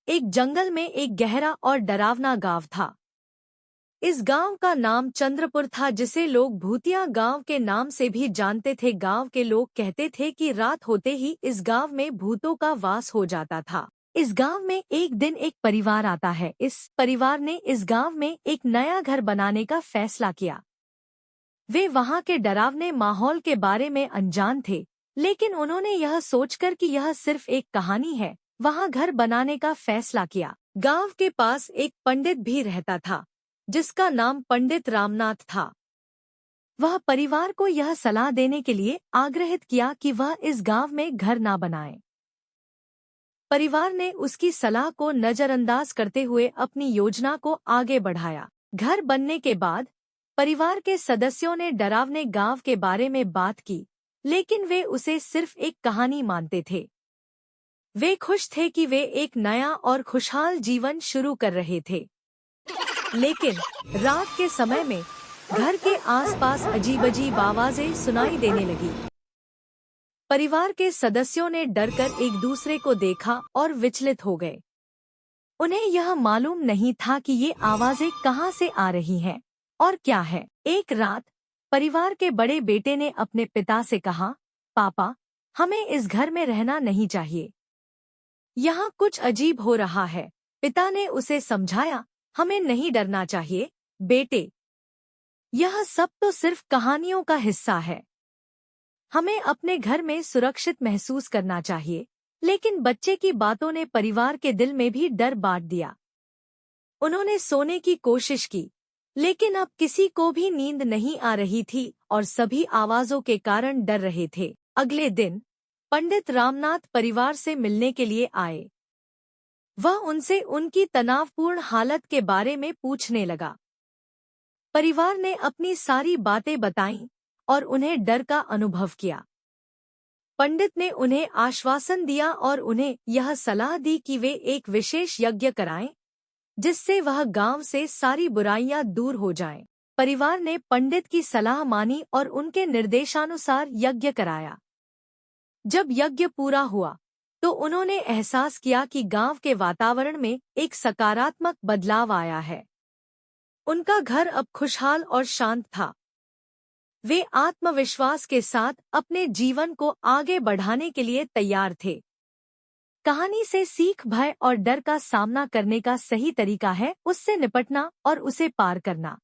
एक जंगल में एक गहरा और डरावना गांव था। इस गांव का नाम चंद्रपुर था, जिसे लोग भूतिया गांव के नाम से भी जानते थे। गांव के लोग कहते थे कि रात होते ही इस गांव में भूतों का वास हो जाता था। इस गांव में एक दिन एक परिवार आता है। इस परिवार ने इस गांव में एक नया घर बनाने का फैसला किया। वे वहां के डरावने माहौल के बारे में अनजान थे, लेकिन उन्होंने यह सोचकर कि यह सिर्फ एक कहानी है, वहां घर बनाने का फैसला किया। गांव के पास एक पंडित भी रहता था, जिसका नाम पंडित रामनाथ था। वह परिवार को यह सलाह देने के लिए आग्रहित किया कि वह इस गांव में घर ना बनाए। परिवार ने उसकी सलाह को नजरअंदाज करते हुए अपनी योजना को आगे बढ़ाया। घर बनने के बाद परिवार के सदस्यों ने डरावने गांव के बारे में बात की, लेकिन वे उसे सिर्फ एक कहानी मानते थे। वे खुश थे कि वे एक नया और खुशहाल जीवन शुरू कर रहे थे। लेकिन रात के समय में घर के आसपास अजीब-अजीब आवाजें सुनाई देने लगी। परिवार के सदस्यों ने डरकर एक दूसरे को देखा और विचलित हो गए। उन्हें यह मालूम नहीं था कि ये आवाजें कहाँ से आ रही हैं और क्या है। एक रात परिवार के बड़े बेटे ने अपने पिता से कहा, पापा, हमें इस घर में रहना नहीं चाहिए। यहाँ कुछ अजीब हो रहा है। पिता ने उसे समझाया, हमें नहीं डरना चाहिए बेटे, यह सब तो सिर्फ कहानियों का हिस्सा है। हमें अपने घर में सुरक्षित महसूस करना चाहिए। लेकिन बच्चे की बातों ने परिवार के दिल में भी डर बांट दिया। उन्होंने सोने की कोशिश की, लेकिन अब किसी को भी नींद नहीं आ रही थी और सभी आवाजों के कारण डर रहे थे। अगले दिन पंडित रामनाथ परिवार से मिलने के लिए आए। वह उनसे उनकी तनावपूर्ण हालत के बारे में पूछने लगा। परिवार ने अपनी सारी बातें बताईं और उन्हें डर का अनुभव किया। पंडित ने उन्हें आश्वासन दिया और उन्हें यह सलाह दी कि वे एक विशेष यज्ञ कराएं, जिससे वह गांव से सारी बुराइयां दूर हो जाएं। परिवार ने पंडित की सलाह मानी और उनके निर्देशानुसार यज्ञ कराया। जब यज्ञ पूरा हुआ तो उन्होंने एहसास किया कि गांव के वातावरण में एक सकारात्मक बदलाव आया है। उनका घर अब खुशहाल और शांत था। वे आत्मविश्वास के साथ अपने जीवन को आगे बढ़ाने के लिए तैयार थे। कहानी से सीख, भय और डर का सामना करने का सही तरीका है उससे निपटना और उसे पार करना।